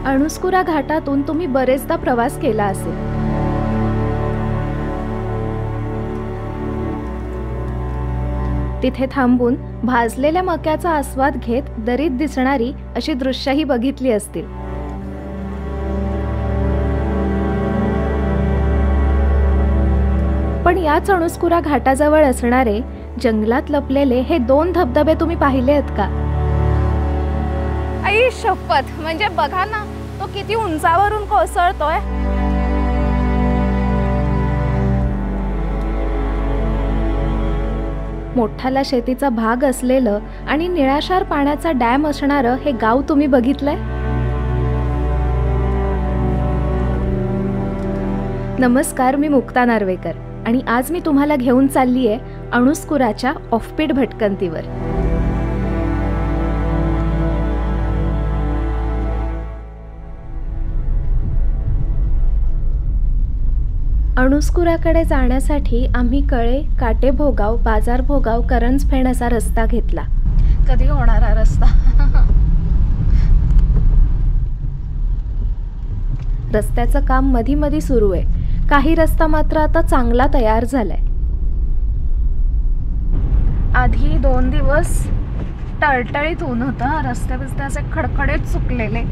अणुस्कुरा घाटातून तुम्ही बरेचदा प्रवास केला असेल. तिथे थांबून भाजलेल्या मक्याचा आस्वाद घेत दरीत दिसणारी अशी दृश्यही बघितली असतील. पण याच अणुस्कुरा घाटाजवळ असणारे जंगलात लपलेले हे 2 धबधबे तुम्ही पाहिले आहेत का? आई शपथ, म्हणजे बघा ना, तो किती उंचावरून कोसळतोय. मोठाला शेतीचा भाग असलेलं आणि निळाशार पाण्याचा डॅम असणारं हे गाव तुम्ही बघितलंय? नमस्कार, मी मुक्ता नार्वेकर आणि आज मी तुम्हाला घेऊन चाललीये अणुस्कुराच्या ऑफबीट भटकंतीवर. अणुस्कुराकडे जाण्यासाठी आम्ही कळे, काटेभोगाव, बाजारभोगाव, करंजफेण असा रस्ता घेतला. कधी होणार हा रस्ता? रस्त्याचं काम मधी सुरू आहे. काही रस्ता मात्र आता चांगला तयार झालाय. आधी 2 दिवस टळटळीत ऊन होतं, रस्ते बिस्ते असे खडखडीत सुकलेले,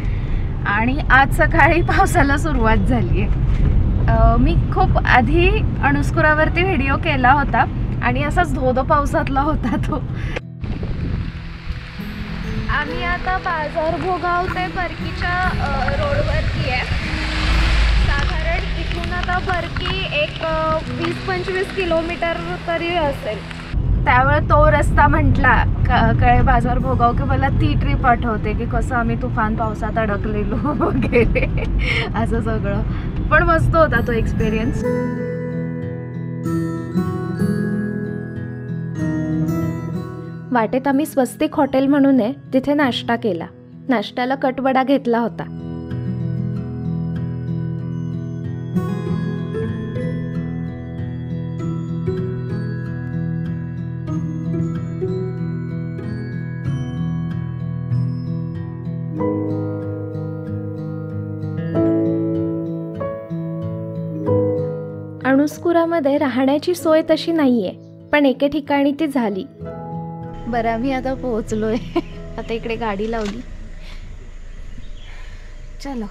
आणि आज सकाळी पावसाला सुरुवात झाली आहे. मी खूप आधी अणुस्कुरावरती व्हिडिओ केला होता आणि असाच धोधो पावसातला होता तो. आम्ही आता बाजारभोगाव ते बरकीच्या रोडवरती आहे. साधारण इथून आता बरकी एक 20-25 किलोमीटर तरी असेल. त्यावेळेस तो रस्ता म्हटला कळे बाजारभोगाव की मला ती ट्रिप आठवते की कसं आम्ही तुफान पावसात अडकलेलो वगैरे असं सगळं. पण मस्त होता तो एक्सपिरियन्स. वाटेत आम्ही स्वस्तिक हॉटेल म्हणून आहे तिथे नाश्ता केला. नाश्त्याला कटवडा घेतला होता. अणुस्कुरामध्ये राहण्याची सोय तशी नाहीये, पण एके ठिकाणी ती झाली. बरं, आम्ही आता पोहोचलोय. आता इकडे गाडी लावली. चलो.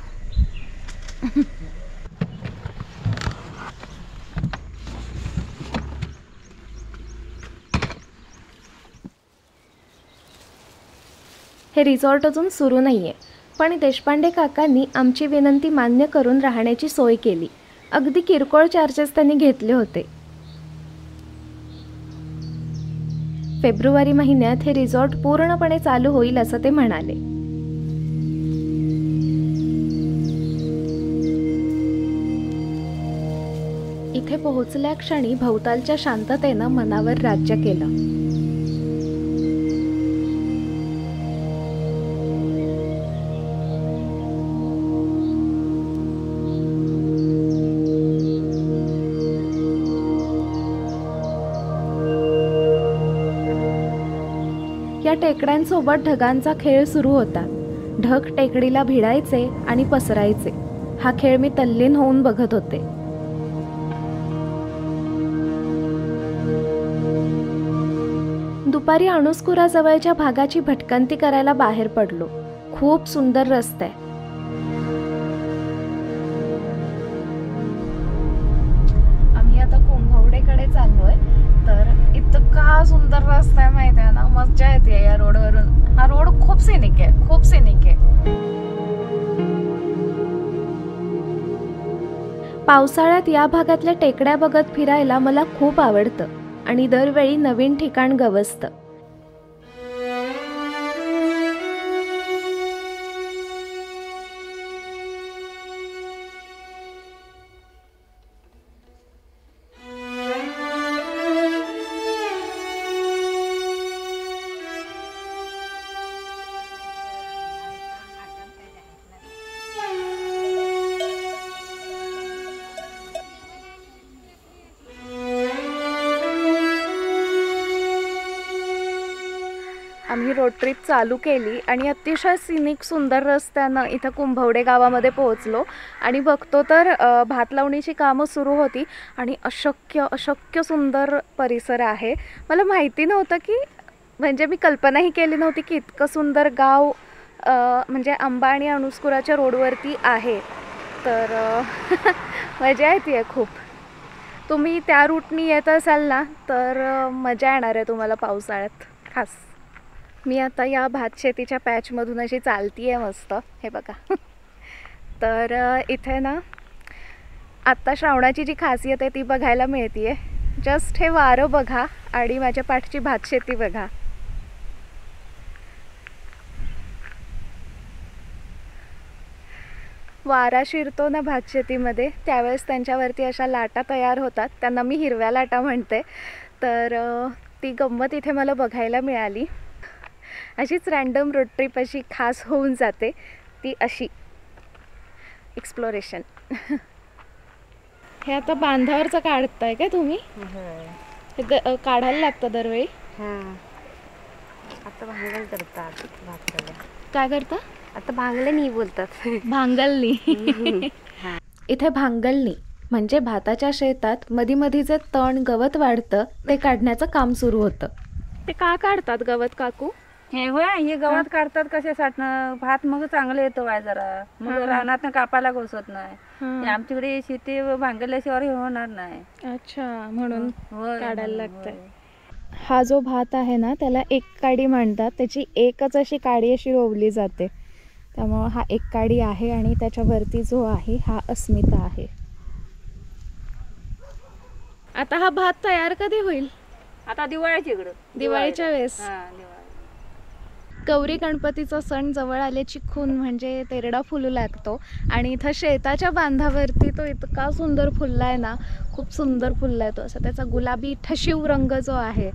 हे रिसॉर्ट अजून सुरू नाहीये, पण देशपांडे काकांनी आमची विनंती मान्य करून राहण्याची सोय केली. अगदी किरकोळ चार्जेस त्यांनी घेतले होते. फेब्रुवारी महिन्यात हे रिसॉर्ट पूर्णपणे चालू होईल असं ते म्हणाले. इथे पोहोचल्या क्षणी भोवतालच्या शांततेनं मनावर राज्य केलं. या टेकड्यांसोबत ढगांचा खेळ सुरू होता. ढग टेकडीला भिडायचे आणि पसरायचे. हा खेळ मी तल्लीन होऊन बघत होते. दुपारी अणुस्कुरा जवळच्या भागाची भटकंती करायला बाहेर पडलो. खूप सुंदर रस्ता आहे. आम्ही आता कुंभवडेकडे चाललोय. तर इतका सुंदर रस्ता आहे माहिती आहे ना, मजा येते या रोडवरून. हा रोड खूप सिनिक आहे, खूप सिनिक आहे. पावसाळ्यात या भागातल्या टेकड्या बघत फिरायला मला खूप आवडतं आणि दरवेळी नवीन ठिकाण गवसतं. आम्ही रोड ट्रिप चालू केली आणि अतिशय सिनिक सुंदर रस्त्यानं इथं कुंभवडे गावामध्ये पोहोचलो आणि बघतो तर भात लावणीची कामं सुरू होती आणि अशक्य सुंदर परिसर आहे. मला माहिती नव्हतं की, म्हणजे मी कल्पनाही केली नव्हती की इतकं सुंदर गाव म्हणजे अंबा आणि अणुस्कुराच्या रोडवरती आहे. तर मजा येते खूप. तुम्ही त्या रूटनी येत असाल ना तर मजा येणार आहे तुम्हाला पावसाळ्यात खास. मी आता या भात शेतीच्या पॅचमधून अशी चालती आहे मस्त, हे बघा. तर इथे ना आत्ता श्रावणाची जी खासियत आहे ती बघायला मिळते आहे. जस्ट हे वारं बघा आणि माझ्या पाठची भात शेती बघा. वारा शिरतो ना भात शेतीमध्ये त्यावेळेस त्यांच्यावरती अशा लाटा तयार होतात, त्यांना मी हिरव्या लाटा म्हणते. तर ती गंमत इथे मला बघायला मिळाली. अशीच रँडम रोड ट्रिप अशी खास होऊन जाते, ती अशी एक्सप्लोरेशन. हे आता बांधावरचं काढताय का तुम्ही? हे काढायला लागतं दरवेळी? आता भांगल करतात. काय करता? आता भांगलणी बोलतात. भांगलणी. इथे भांगलणी म्हणजे भाताच्या शेतात मधी मधी जे तण गवत वाढतं ते काढण्याचं काम सुरू होतं. ते का काढतात गवत काकू? हे गवत काढतात कशासाठी? भात मग चांगलं येतो वाय जरा, मग रानात कापायला घोसत नाही. आमच्याकडे शेती भांगल्याशिवाय होणार नाही. अच्छा, म्हणून काढायला लागतंय. हा जो भात आहे ना त्याला एक काडी म्हणतात. त्याची एकच अशी काडी अशी रोवली जाते, त्यामुळं हा एक काडी आहे आणि त्याच्यावरती जो आहे हा अस्मिता आहे. आता हा भात तयार कधी होईल? आता दिवाळीच्या इकडं, दिवाळीच्या वेळेस. गौरी गणपतीचा सण जवळ आल्याची खून म्हणजे तेरडा फुलू लागतो आणि इथं शेताच्या बांधावरती तो इतका सुंदर फुलला आहे ना, खूप सुंदर फुलला आहे तो. असा त्याचा गुलाबी ठशिव रंग जो आहे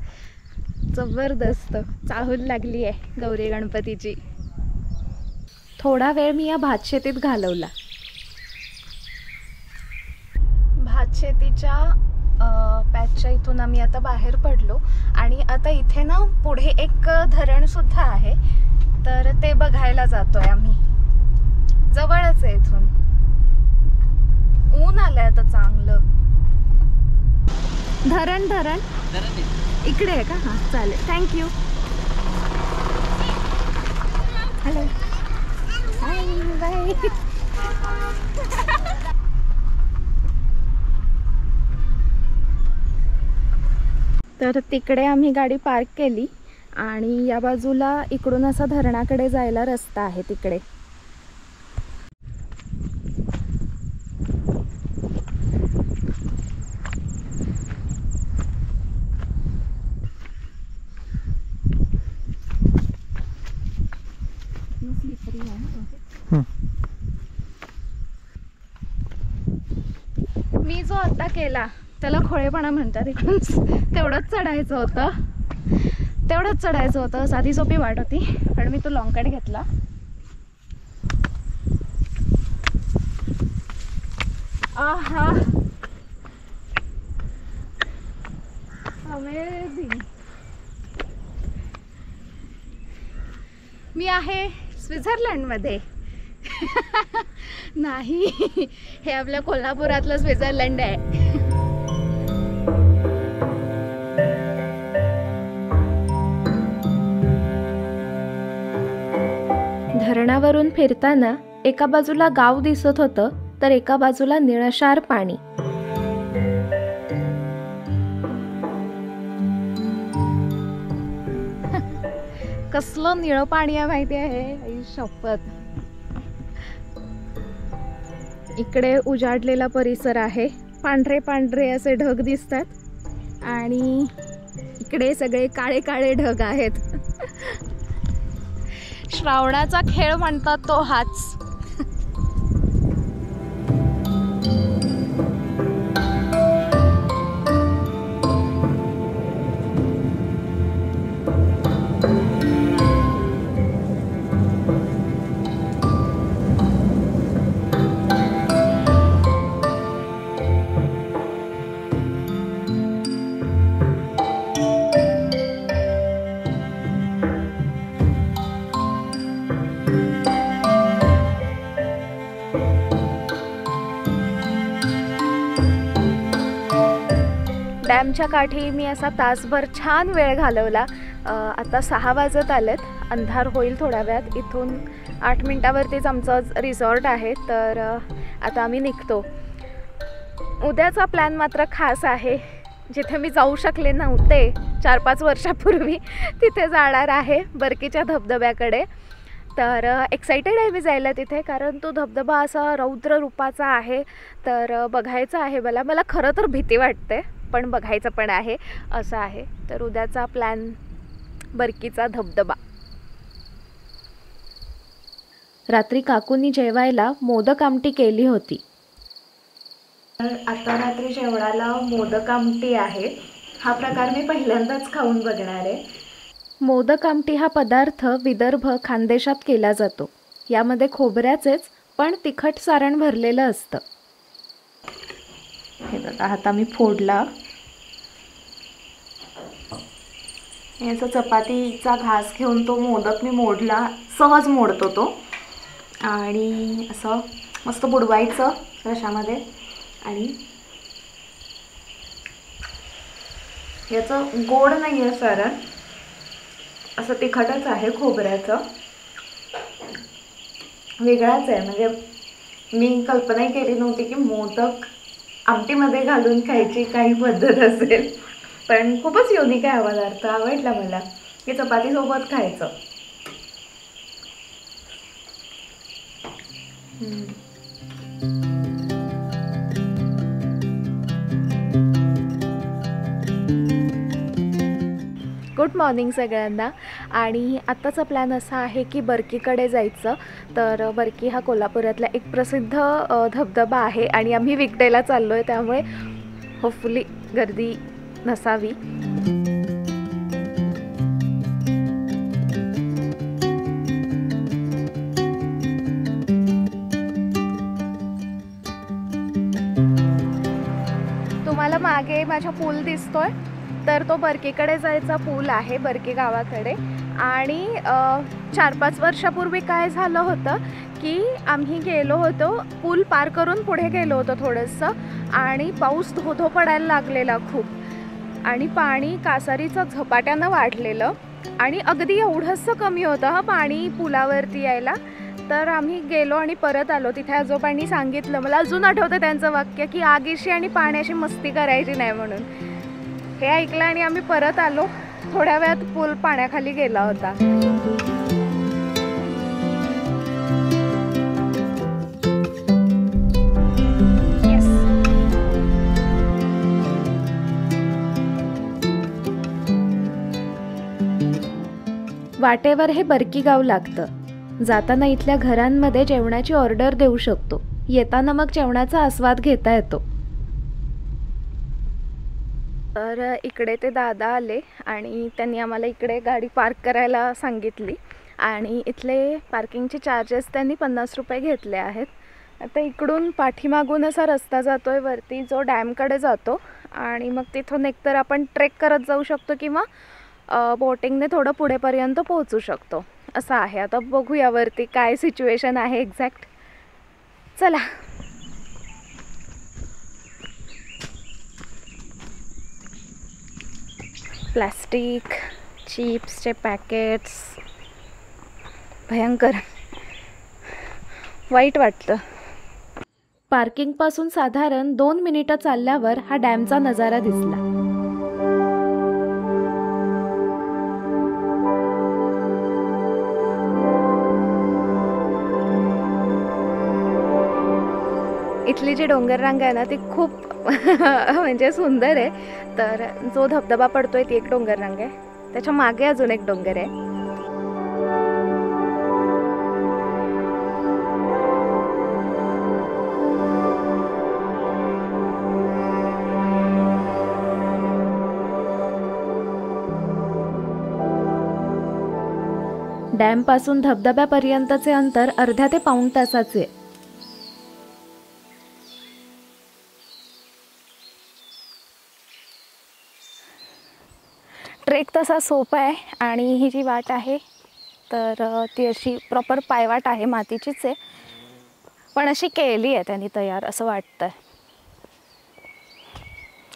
जबरदस्त. चाहूल लागली आहे गौरी गणपतीची. थोडा वेळ मी या भात शेतीत घालवला. भात शेतीच्या पॅचच्या इथून आम्ही आता बाहेर पडलो आणि आता इथे ना पुढे एक धरण सुद्धा आहे, तर ते बघायला जातोय आम्ही. जवळच आहे इथून. ऊन आलंय आता चांगलं. धरण धरण इकडे आहे का? हां चालेल, थँक्यू. हॅलो, हाय, बाय. तर तिकडे आम्ही गाडी पार्क केली आणि या बाजूला इकडून असा धरणाकडे जायला रस्ता आहे तिकडे. मी जो आता केला त्याला खोळेपणा म्हणतात. इकडून तेवढंच चढायचं होतं. साधी सोपी वाट होती पण मी तो लॉंग कट घेतला. आहा, अमेझिंग. मी आहे स्वित्झर्लंडमध्ये. नाही, हे आपल्या कोल्हापुरातलं स्वित्झर्लंड आहे. धरणावरून फिरताना एका बाजूला गाव दिसत होतं तर एका बाजूला निळशार पाणी. कसलं निळं पाणी आहे माहिती आहे, शपथ. इकडे उजाडलेला परिसर आहे, पांढरे पांढरे असे ढग दिसतात आणि इकडे सगळे काळे काळे ढग आहेत. श्रावणाचा खेळ म्हणतात तो हाच. डॅमच्या काठी मी असा तासभर छान वेळ घालवला. आता 6 वाजत आलेत, अंधार होईल थोड्या वेळात. इथून 8 मिनटावरतीच आमचं रिसॉर्ट आहे, तर आता आम्ही निघतो. उद्याचा प्लॅन मात्र खास आहे. जिथे मी जाऊ शकले नव्हते 4-5 वर्षापूर्वी तिथे जाणार आहे, बर्कीच्या धबधब्याकडे. तर एक्सायटेड आहे मी जायला तिथे, कारण तो धबधबा असा रौद्र रूपाचा आहे. तर बघायचं आहे मला खरं तर भीती वाटते, पण बघायचं पण आहे, असं आहे. तर उद्याचा प्लॅन बर्कीचा धबधबा. रात्री काकूंनी जेवायला मोदक आमटी केली होती. तर आता रात्री जेवणाला मोदक आमटी आहे. हा प्रकार मी पहिल्यांदाच खाऊन बघणार आहे. मोदक आमटी हा पदार्थ विदर्भ खानदेशात केला जातो. यामध्ये खोबऱ्याचेच पण तिखट सारण भरलेलं असतं. हे बघा, आता मी फोडला. याचा चपातीचा घास घेऊन तो मोदक मी मोडला. सहज मोडतो तो, आणि असं मस्त बुडवायचं रशामध्ये. आणि याचं गोड नाही आहे सारण, असं तिखटच आहे खोबऱ्याचं. वेगळाच आहे, म्हणजे मी कल्पनाही केली नव्हती की मोदक आमटीमध्ये घालून खायची काही पद्धत असेल. पण खूपच युनिक आहे हा पदार्थ, आवडला मला. हे चपातीसोबत खायचं. गुड मॉर्निंग सगळ्यांना. आणि आत्ताचा प्लॅन असा आहे की बर्कीकडे जायचं. तर बर्की हा कोल्हापुरातला एक प्रसिद्ध धबधबा आहे, आणि आम्ही वीकडेला चाललो आहे, त्यामुळे होपफुली गर्दी नसावी. तुम्हाला मागे माझा पूल दिसतोय, तर तो बर्कीकडे जायचा पूल आहे, बर्की गावाकडे. आणि 4-5 वर्षापूर्वी काय झालं होतं की आम्ही गेलो होतो, पूल पार करून पुढे गेलो होतो थोडंसं, आणि पाऊस धो पडायला लागलेला खूप, आणि पाणी कासारीचं झपाट्यानं वाढलेलं, आणि अगदी एवढंसं कमी होतं पाणी पुलावरती यायला. तर आम्ही गेलो आणि परत आलो. तिथे आजोबांनी सांगितलं, मला अजून आठवतं त्यांचं वाक्य, की आगीशी आणि पाण्याशी मस्ती करायची नाही म्हणून. हे ऐकलं आणि आम्ही परत आलो. थोड्या वेळात पूल पाण्याखाली गेला होता. वाटेवर हे बर्की गाव लागतं. जाताना इथल्या घरांमध्ये जेवणाची ऑर्डर देऊ शकतो. येताना मग जेवणाचा आस्वाद घेता येतो. तर इकडे ते दादा आले आणि त्यांनी आम्हाला इकडे गाडी पार्क करायला सांगितली, आणि इथले पार्किंगचे चार्जेस त्यांनी 50 रुपये घेतले आहेत. आता इकडून पाठीमागून असा रस्ता जातो आहे वरती, जो डॅमकडे जातो, आणि मग तिथून एकतर आपण ट्रेक करत जाऊ शकतो किंवा बोटिंगने थोडं पुढेपर्यंत पोहोचू शकतो, असं आहे. आता बघूया वरती काय सिच्युएशन आहे एक्झॅक्ट. चला. प्लास्टिक, चिप्सचे पॅकेट्स, भयंकर वाईट वाटतं. पार्किंगपासून साधारण 2 मिनिटं चालल्यावर हा डॅमचा नजारा दिसला. इथली जी डोंगररांग आहे ना, ती खूप म्हणजे सुंदर आहे. तर जो धबधबा पडतोय ती एक डोंगररांग आहे, त्याच्या मागे अजून एक डोंगर आहे. डॅमपासून धबधब्यापर्यंतचे अंतर अर्ध्या ते पाऊण तासाचे. ट्रेक तसा सोपा आहे, आणि ही जी वाट आहे तर ती अशी प्रॉपर पायवाट आहे, मातीचीच आहे, पण अशी केली आहे त्यांनी तयार असं वाटतं.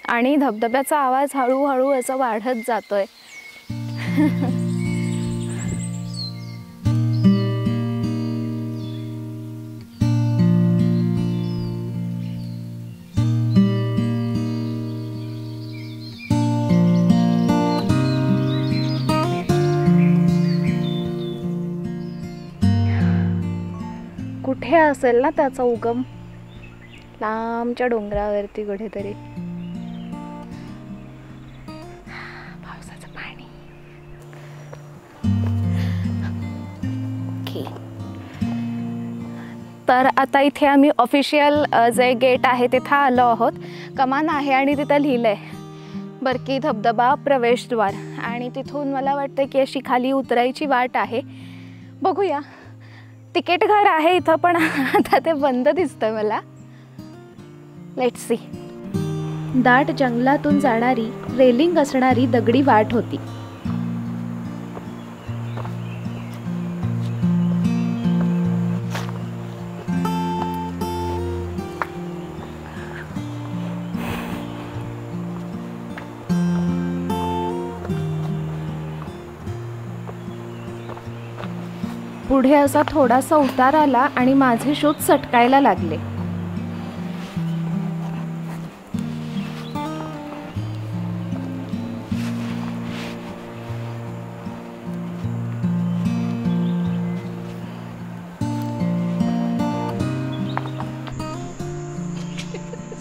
आणि धबधब्याचा आवाज हळूहळू असा वाढत जातोय. कुठे असेल ना त्याचा उगम, लांबच्या डोंगरावरती कुठेतरी. पावसाचं पाणी. ओके, तर आता इथे आम्ही ऑफिशियल जे गेट आहे तिथं आलो आहोत. कमान आहे आणि तिथं लिहिलंय बरकी धबधबा प्रवेशद्वार. आणि तिथून मला वाटतं की अशी खाली उतरायची वाट आहे. बघूया. तिकीट घर आहे इथं, पण आता ते बंद दिसतंय मला. Let's see. दाट जंगलातून जाणारी रेलिंग असणारी दगडी वाट होती. पुढे असा थोडासा उतार आला आणि माझे शूज सटकायला लागले.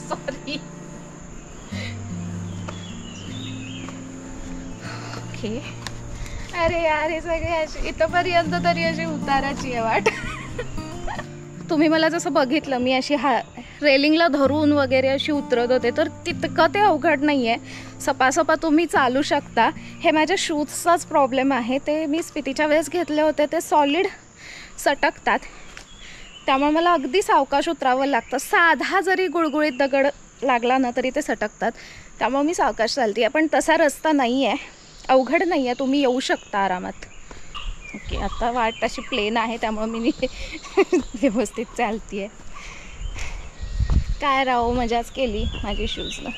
सॉरी. ओके. अरे यार, हे सगळे अशी इथंपर्यंत तरी अशी उताराची आहे वाट. तुम्ही मला जसं बघितलं, मी अशी रेलिंगला धरून वगैरे अशी उतरत होते, तर तितकं ते अवघड नाही आहे. सपासपा तुम्ही चालू शकता. हे माझ्या शूजचाच प्रॉब्लेम आहे. ते मी स्पितीच्या वेळेस घेतले होते, ते सॉलिड सटकतात, त्यामुळे मला अगदी सावकाश उतरावं लागतं. साधा जरी गुळगुळीत दगड लागला ना तरी ते सटकतात, त्यामुळे मी सावकाश चालते आहे. पण तसा रस्ता नाही आहे, अवघड नाही आहे, तुम्ही येऊ शकता आरामात. ओके, आता वाट अशी प्लेन आहे त्यामुळे मी व्यवस्थित चालती आहे. काय राहो, मजाच केली माझी शूजनं.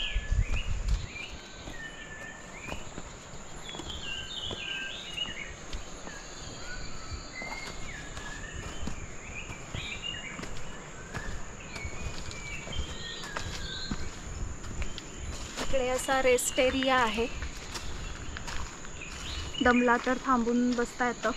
इकडे असा रेस्ट एरिया आहे. दमला तर थांबून बसता येतं.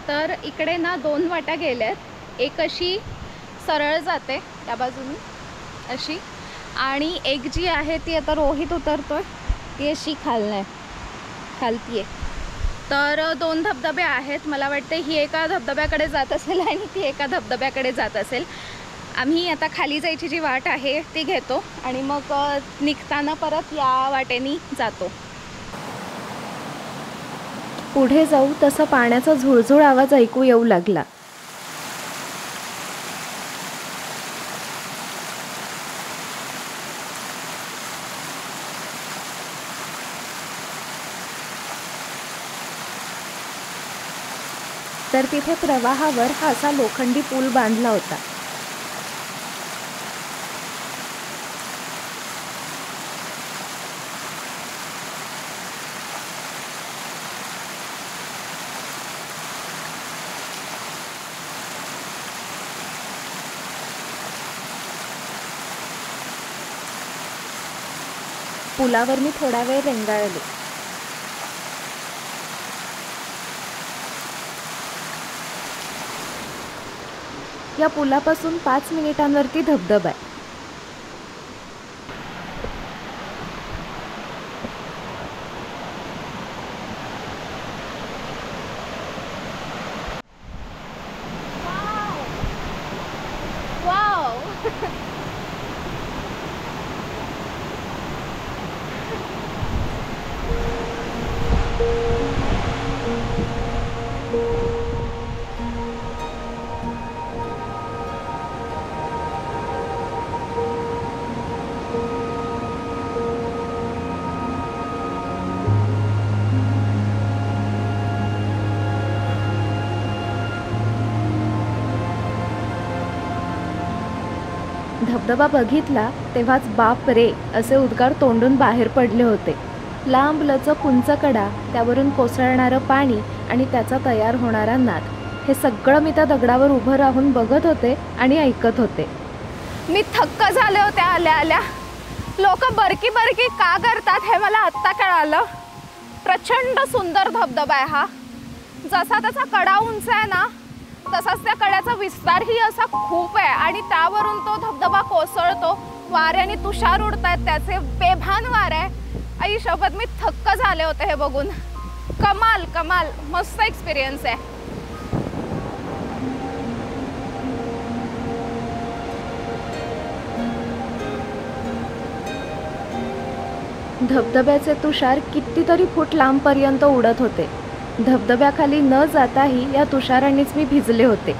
तर इकडे ना 2 वाटा गेल्यात. एक अशी सरळ जाते त्या बाजूने अशी, आणि एक जी आहे ती आता रोहित उतरतोय ती अशी खालती आहे. तर 2 धबधबे आहेत. मला वाटते ही एका धबधब्याकडे जात असेल आणि ती एका धबधब्याकडे जात असेल. आम्ही आता खाली जायची जी वाट आहे ती घेतो आणि मग निघताना परत या वाटेनी जातो. पुढे जाऊ तसा पाण्याचा झुळझुळ आवाज ऐकू येऊ लागला. तर तिथे प्रवाहावर हा असा लोखंडी पूल बांधला होता. पुलावर मी थोडा वेळ रेंगाळले. या पुलापासून 5 मिनिटांवरती धबधबा आहे. धबधबा बघितला तेव्हाच बाप रे असे उद्गार तोंडून बाहेर पडले होते. लांब लचक उंच कडा, त्यावरून कोसळणारं पाणी आणि त्याचा तयार होणारा नाद, हे सगळं मी त्या दगडावर उभं राहून बघत होते आणि ऐकत होते. मी थक्क झाले होते आल्या आल्या. लोक बरकी बरकी का करतात हे मला आत्ता कळालं. प्रचंड सुंदर धबधबा आहे हा. जसा त्याचा कडा उंच आहे ना, तसाच त्या कड्याचा विस्तारही असा खूप आहे आणि त्यावरून तो धबधबा कोसळतो. वाऱ्याने तुषार उडतात, त्याचे बेभान वारे आहे. आई शपथ, मी थक्क झाले होते हे बघून. कमाल कमाल, मस्त एक्सपिरियन्स आहे. धबधब्याचे तुषार कितीतरी फूट लांबपर्यंत उडत होते. धबधब्याखाली न जाताही या तुषारांनीच मी भिजले होते.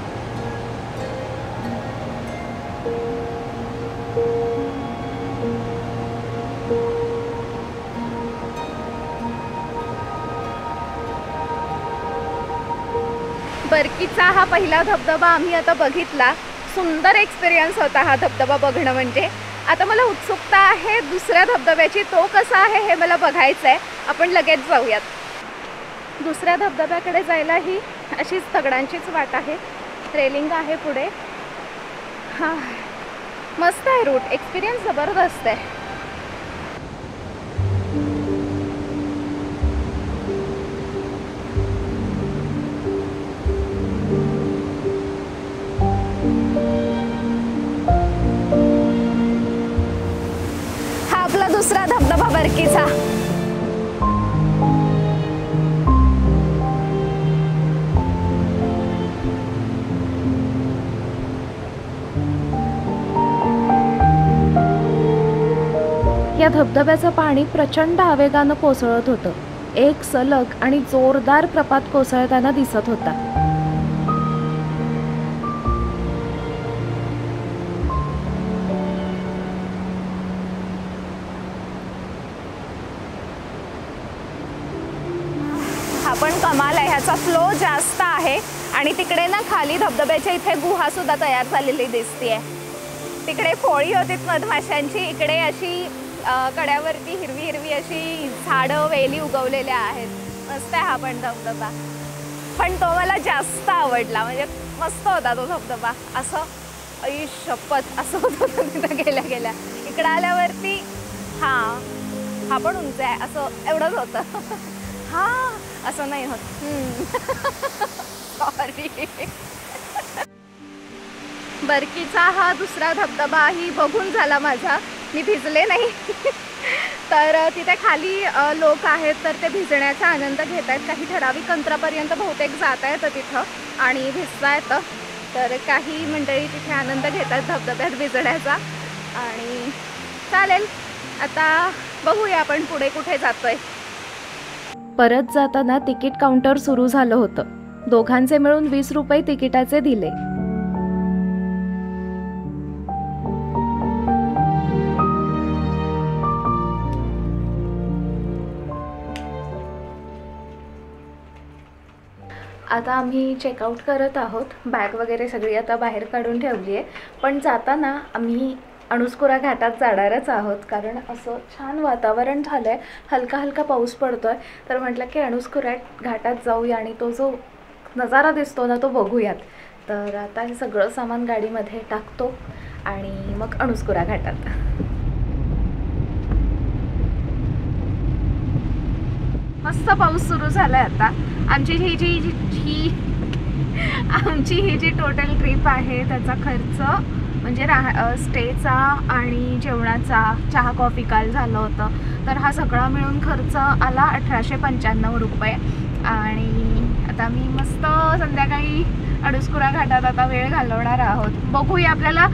बरकीचा हा पहिला धबधबा आम्ही आता बघितला. सुंदर एक्सपिरियन्स होता हा धबधबा बघणं म्हणजे. आता मला उत्सुकता आहे दुसऱ्या धबधब्याची. तो कसा आहे हे मला बघायचं आहे. आपण लगेच जाऊयात. दुसऱ्या धबधब्याकडे जायला ही अशीच दगडांचीच वाट आहे. रेलिंग आहे पुढे. हां, मस्त आहे रूट. एक्सपिरियन्स जबरदस्त आहे. हा आपला दुसरा धबधबा बरकीचा. या धबधब्याचं पाणी प्रचंड आवेगानं कोसळत होतं. एक सलग आणि जोरदार प्रपात कोसळताना दिसत होता. हा पण कमाल आहे. ह्याचा फ्लो जास्त आहे आणि तिकडे ना खाली धबधब्याच्या इथे गुहा सुद्धा तयार झालेली दिसतीये. तिकडे फोळी होती मधमाशांची, इकडे अशी कड्यावरती हिरवी हिरवी अशी झाडं वेली उगवलेल्या आहेत. मस्त आहे हा पण धबधबा. पण तो मला जास्त आवडला. म्हणजे मस्त होता तो धबधबा. असं आई शपथ असं होत होतं तिथं गेल्या गेल्या. इकडं आल्यावरती हा पण उंच आहे असं एवढंच होतं. हा असं नाही होत. सॉरी. बरकीचा हा दुसरा धबधबाही बघून झाला माझा. मी भिजले नाही. तर तिथे खाली लोक आहेत तर ते भिजण्याचा आनंद घेत आहेत. काही ठराविक अंतरापर्यंत बहुतेक जाता येतं तिथं आणि भिजता येतं. तर काही मंडळी तिथे आनंद घेतात धबधब्यात भिजण्याचा. आणि चालेल, आता बघूया आपण पुढे कुठे जातोय. परत जाताना तिकीट काउंटर सुरू झालं होतं. दोघांचे मिळून 20 रुपये तिकिटाचे दिले. आता आम्ही चेकआउट करत आहोत. बॅग वगैरे सगळी आता बाहेर काढून ठेवली आहे. पण जाताना आम्ही अणुस्कुरा घाटात जाणारच आहोत. कारण असं छान वातावरण झालं आहे, हलका हलका पाऊस पडतो आहे. तर म्हटलं की अणुस्कुरा घाटात जाऊया आणि तो जो नजारा दिसतो ना तो बघूयात. तर आता हे सगळं सामान गाडीमध्ये टाकतो आणि मग अणुस्कुरा घाटात. मस्त पाऊस सुरू झालाय आता. आमची ही जी टोटल ट्रिप आहे त्याचा खर्च म्हणजे स्टेचा आणि जेवणाचा, चहा कॉफी काल झालं होतं, तर हा सगळा मिळून खर्च आला 1895 रुपये. आणि आता मी मस्त संध्याकाळी अणुस्कुरा घाटात आता वेळ घालवणार आहोत. बघूया आपल्याला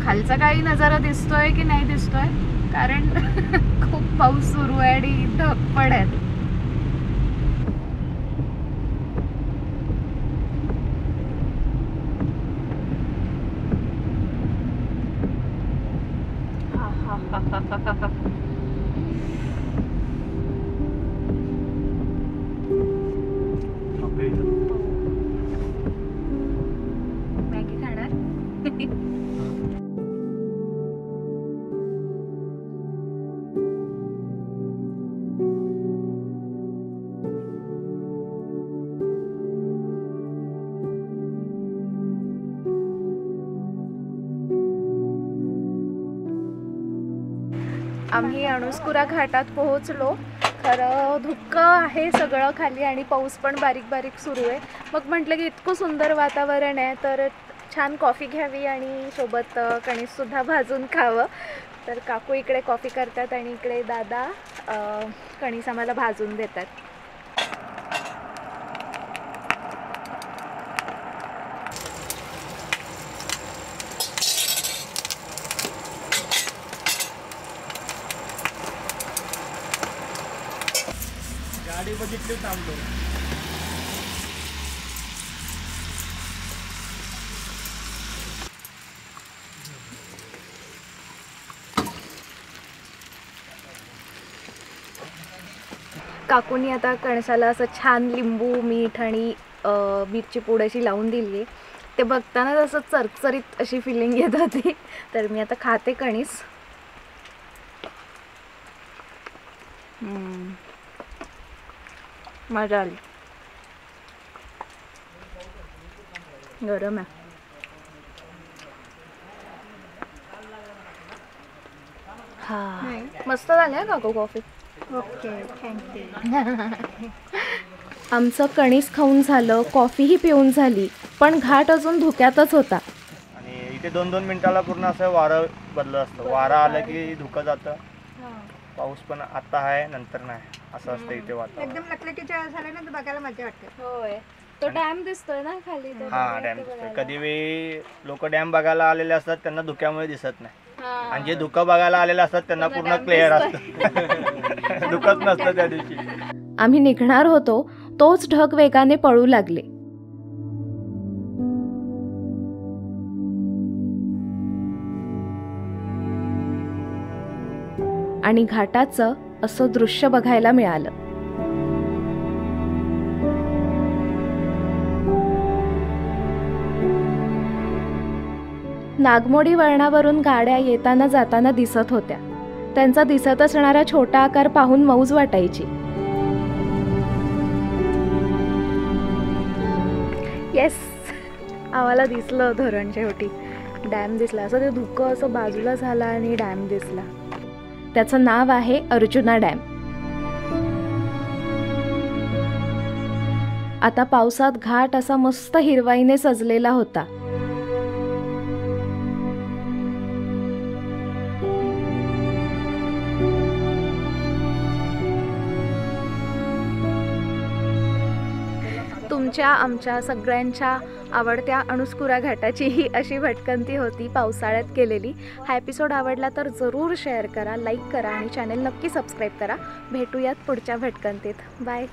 खालचा काही नजारा दिसतोय की नाही दिसतोय, कारण खूप पाऊस सुरू आहे आणि धगपड आहेत. मॅगी खाणार. आम्ही अणुस्कुरा घाटात पोहोचलो. खरं धुक्क आहे सगळं खाली आणि पाऊस पण बारीक बारीक सुरू आहे. मग म्हटलं की इतकं सुंदर वातावरण आहे तर छान कॉफी घ्यावी आणि सोबत कणीससुद्धा भाजून खावं. तर काकू इकडे कॉफी करतात आणि इकडे दादा कणीस आम्हाला भाजून देतात. गाडी बघितली थांबलो. काकूनी आता कणसाला असं छान लिंबू मीठ आणि मिरची पूड अशी लावून दिली आहे. ते बघताना असं चरचरीत अशी फिलिंग येत होती. तर मी आता खाते कणीस. मजा आली. गरम आहे. हा मस्त झाली आहे काकू कॉफी. Okay thank you. आमचं कणीस खाऊन झालं, कॉफीही पिऊन झाली, पण घाट अजून धुक्यातच होता. आणि इथे 2-2 मिनिटाला पूर्ण असं वारं बदलत असतं. वारं आलं की धुकं जातं. पाऊस पण आता आहे नंतर नाही असं असतं इथे वातावरण. एकदम लकलकीच्या झालं ना तर बघायला मजा वाटते. होय. तो डॅम दिसतोय ना खाली. हा डॅम दिसतोय. कधी वेळी लोक डॅम बघायला आलेले असतात त्यांना धुक्यामुळे दिसत नाही. आणि जे धुकं बघायला आलेले असतात त्यांना पूर्ण क्लिअर असतं. धुकंच नसतं त्या दिवशी. आम्ही निघणार होतो तोच ढग वेगाने पळू लागले. आणि घाटाचं असं दृश्य बघायला मिळालं. नागमोडी वळणावरून गाड्या येताना जाताना दिसत होत्या. त्यांचा दिसत असणारा छोटा आकार पाहून मौज वाटायची. येस, आम्हाला दिसलं धरण शेवटी. डॅम दिसला. असं ते धुकं असं बाजूला झालं आणि डॅम दिसला. त्याचं नाव आहे अर्जुना डॅम. आता पावसात घाट असा मस्त हिरवाईने सजलेला होता. तुमच्या आमच्या सगळ्यांच्या आवडत्या अणुस्कुरा घाटाची ही अशी भटकंती होती पावसाळ्यात केलेली. हा एपिसोड आवडला तर जरूर शेअर करा, लाईक करा आणि चॅनल नक्की सबस्क्राईब करा. भेटूयात पुढच्या भटकंतीत. बाय.